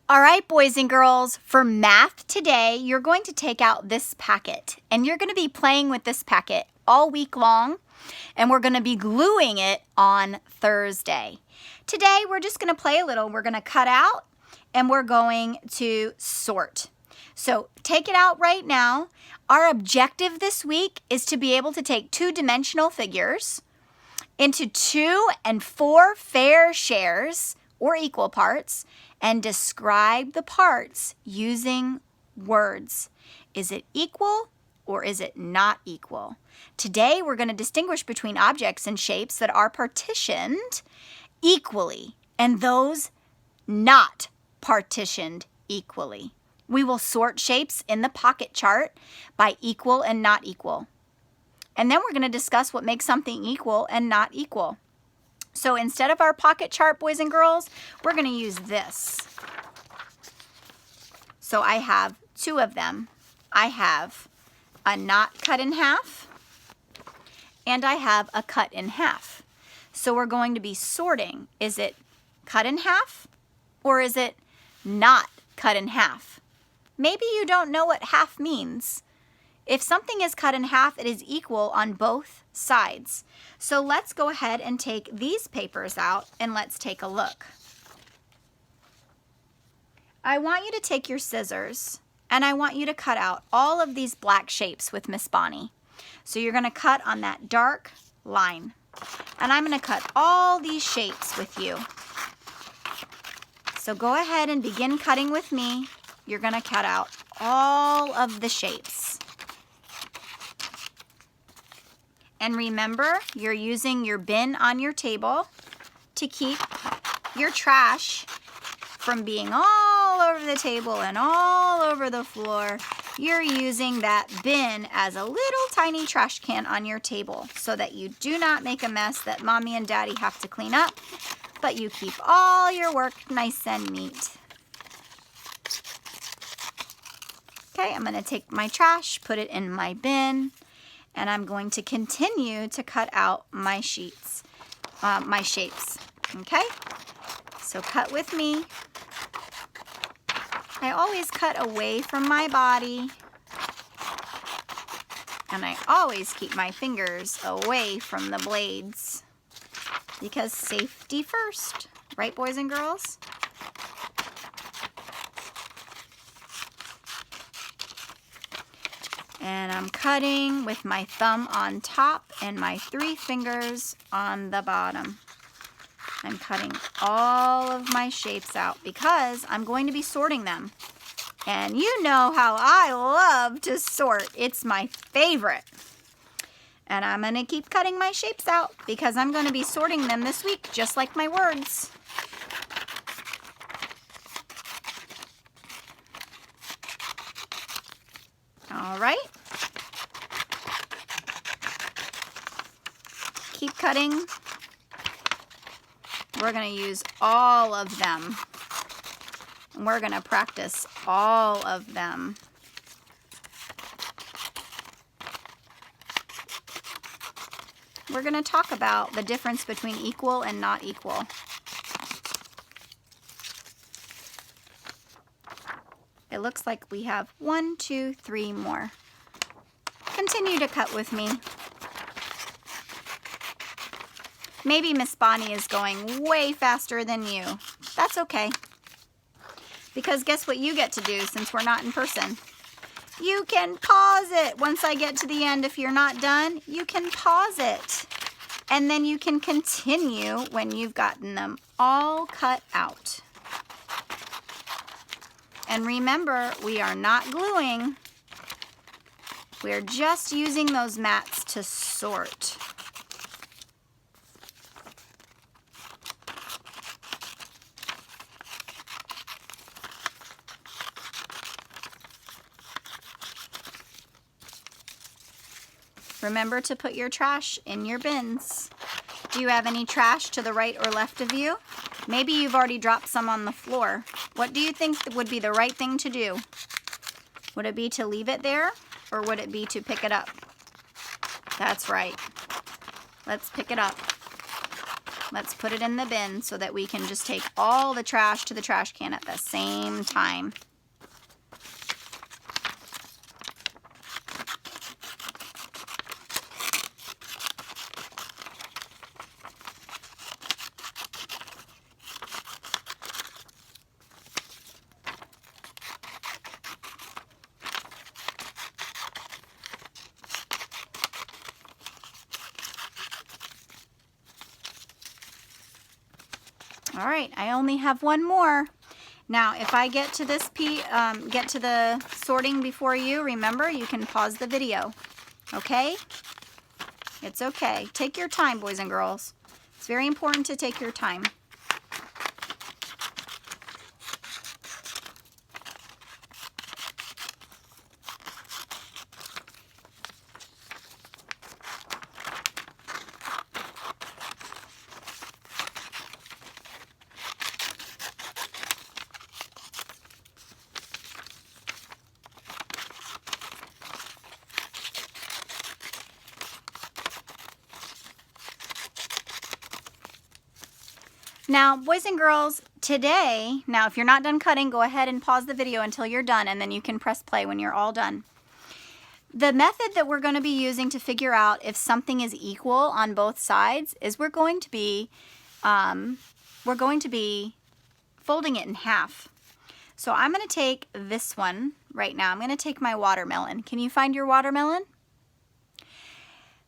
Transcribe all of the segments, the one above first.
All right, boys and girls, for math today, you're going to take out this packet and you're going to be playing with this packet all week long, and we're going to be gluing it on Thursday. Today, we're just going to play a little. We're going to cut out and we're going to sort. So take it out right now. Our objective this week is to be able to take two-dimensional figures into 2 and 4 fair shares or equal parts and describe the parts using words. Is it equal or is it not equal? Today we're going to distinguish between objects and shapes that are partitioned equally and those not partitioned equally. We will sort shapes in the pocket chart by equal and not equal. And then we're going to discuss what makes something equal and not equal. So instead of our pocket chart, boys and girls, we're going to use this. So I have 2 of them. I have a not cut in half, and I have a cut in half. So we're going to be sorting. Is it cut in half, or is it not cut in half? Maybe you don't know what half means. If something is cut in half, it is equal on both sides. So let's go ahead and take these papers out and let's take a look. I want you to take your scissors and I want you to cut out all of these black shapes with Miss Bonnie. So you're going to cut on that dark line. And I'm going to cut all these shapes with you. So go ahead and begin cutting with me. You're going to cut out all of the shapes. And remember, you're using your bin on your table to keep your trash from being all over the table and all over the floor. You're using that bin as a little tiny trash can on your table so that you do not make a mess that Mommy and Daddy have to clean up, but you keep all your work nice and neat. Okay, I'm going to take my trash, put it in my bin, and I'm going to continue to cut out my shapes. Okay, so cut with me. I always cut away from my body, and I always keep my fingers away from the blades because safety first, right, boys and girls? And I'm cutting with my thumb on top and my 3 fingers on the bottom. I'm cutting all of my shapes out because I'm going to be sorting them. And you know how I love to sort. It's my favorite. And I'm going to keep cutting my shapes out because I'm going to be sorting them this week, just like my words. All right. Keep cutting. We're going to use all of them. And we're going to practice all of them. We're going to talk about the difference between equal and not equal. It looks like we have 1, 2, 3 more. Continue to cut with me. Maybe Miss Bonnie is going way faster than you. That's okay. Because guess what you get to do since we're not in person? You can pause it once I get to the end. If you're not done, you can pause it. And then you can continue when you've gotten them all cut out. And remember, we are not gluing. We're just using those mats to sort. Remember to put your trash in your bins. Do you have any trash to the right or left of you? Maybe you've already dropped some on the floor. What do you think would be the right thing to do? Would it be to leave it there, or would it be to pick it up? That's right. Let's pick it up. Let's put it in the bin so that we can just take all the trash to the trash can at the same time. All right, I only have one more. Now, if I get to this get to the sorting before you, remember, you can pause the video, okay? It's okay. Take your time, boys and girls. It's very important to take your time. Now, boys and girls, today, now if you're not done cutting, go ahead and pause the video until you're done, and then you can press play when you're all done. The method that we're going to be using to figure out if something is equal on both sides is we're going to be folding it in half. So I'm going to take this one right now. I'm going to take my watermelon. Can you find your watermelon?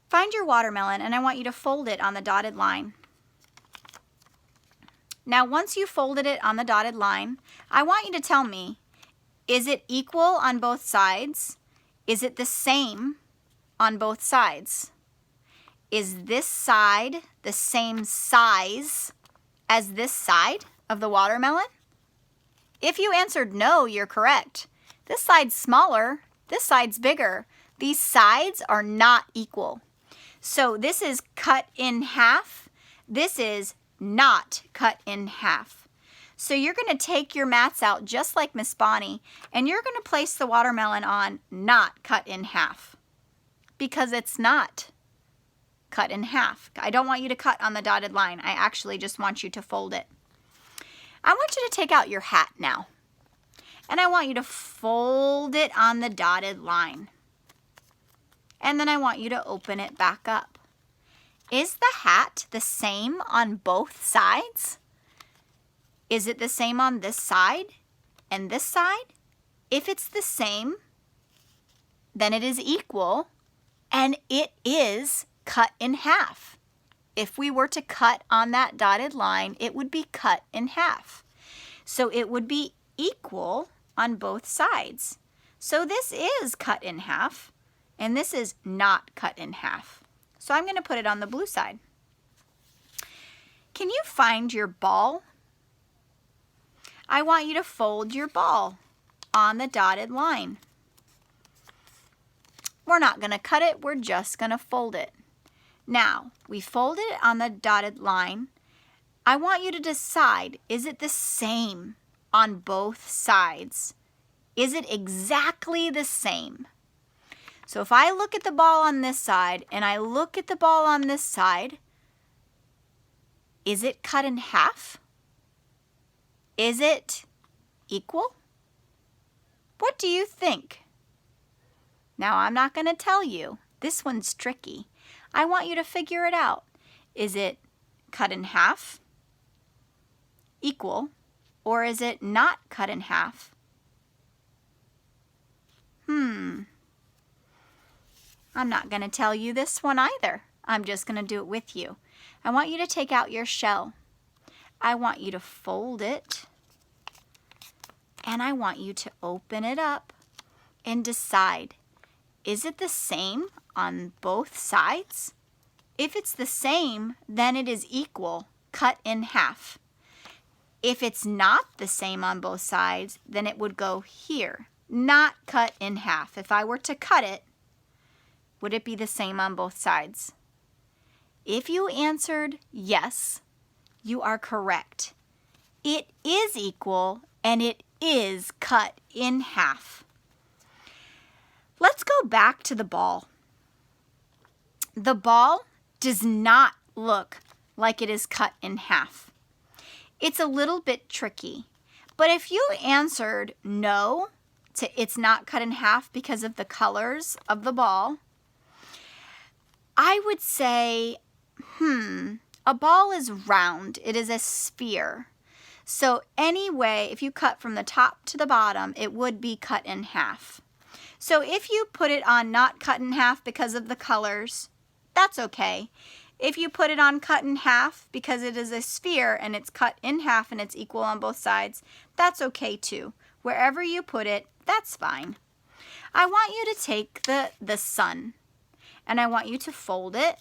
Find your watermelon, and I want you to fold it on the dotted line. Now, once you folded it on the dotted line, I want you to tell me, is it equal on both sides? Is it the same on both sides? Is this side the same size as this side of the watermelon? If you answered no, you're correct. This side's smaller, this side's bigger. These sides are not equal. So this is cut in half. This is not cut in half. So you're going to take your mats out just like Miss Bonnie, and you're going to place the watermelon on not cut in half because it's not cut in half. I don't want you to cut on the dotted line. I actually just want you to fold it. I want you to take out your hat now, and I want you to fold it on the dotted line. And then I want you to open it back up. Is the hat the same on both sides? Is it the same on this side and this side? If it's the same, then it is equal, and it is cut in half. If we were to cut on that dotted line, it would be cut in half. So it would be equal on both sides. So this is cut in half, and this is not cut in half. So I'm going to put it on the blue side. Can you find your ball? I want you to fold your ball on the dotted line. We're not going to cut it, we're just going to fold it. Now, we folded it on the dotted line. I want you to decide, is it the same on both sides? Is it exactly the same? So if I look at the ball on this side and I look at the ball on this side, is it cut in half? Is it equal? What do you think? Now, I'm not going to tell you. This one's tricky. I want you to figure it out. Is it cut in half, equal, or is it not cut in half? I'm not going to tell you this one either. I'm just going to do it with you. I want you to take out your shell. I want you to fold it. And I want you to open it up and decide, is it the same on both sides? If it's the same, then it is equal, cut in half. If it's not the same on both sides, then it would go here, not cut in half. If I were to cut it, would it be the same on both sides? If you answered yes, you are correct. It is equal and it is cut in half. Let's go back to the ball. The ball does not look like it is cut in half. It's a little bit tricky, but if you answered no to it's not cut in half because of the colors of the ball, I would say, a ball is round. It is a sphere. So anyway, if you cut from the top to the bottom, it would be cut in half. So if you put it on not cut in half because of the colors, that's okay. If you put it on cut in half because it is a sphere and it's cut in half and it's equal on both sides, that's okay too. Wherever you put it, that's fine. I want you to take the sun and I want you to fold it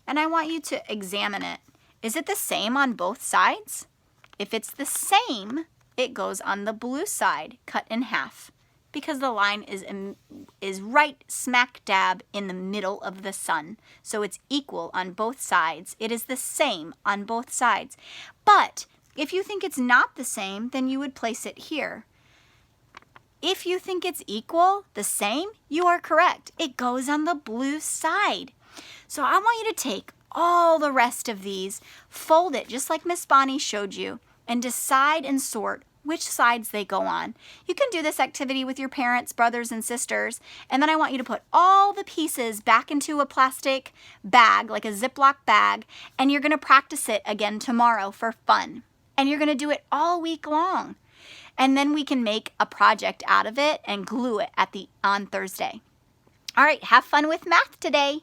and I want you to examine it. Is it the same on both sides? If it's the same, it goes on the blue side, cut in half, because the line is right smack dab in the middle of the sun. So it's equal on both sides. It is the same on both sides. But if you think it's not the same, then you would place it here. If you think it's equal, the same, you are correct. It goes on the blue side. So I want you to take all the rest of these, fold it just like Miss Bonnie showed you, and decide and sort which sides they go on. You can do this activity with your parents, brothers, and sisters, and then I want you to put all the pieces back into a plastic bag, like a Ziploc bag, and you're going to practice it again tomorrow for fun. And you're going to do it all week long. And then we can make a project out of it and glue it on Thursday. All right, have fun with math today.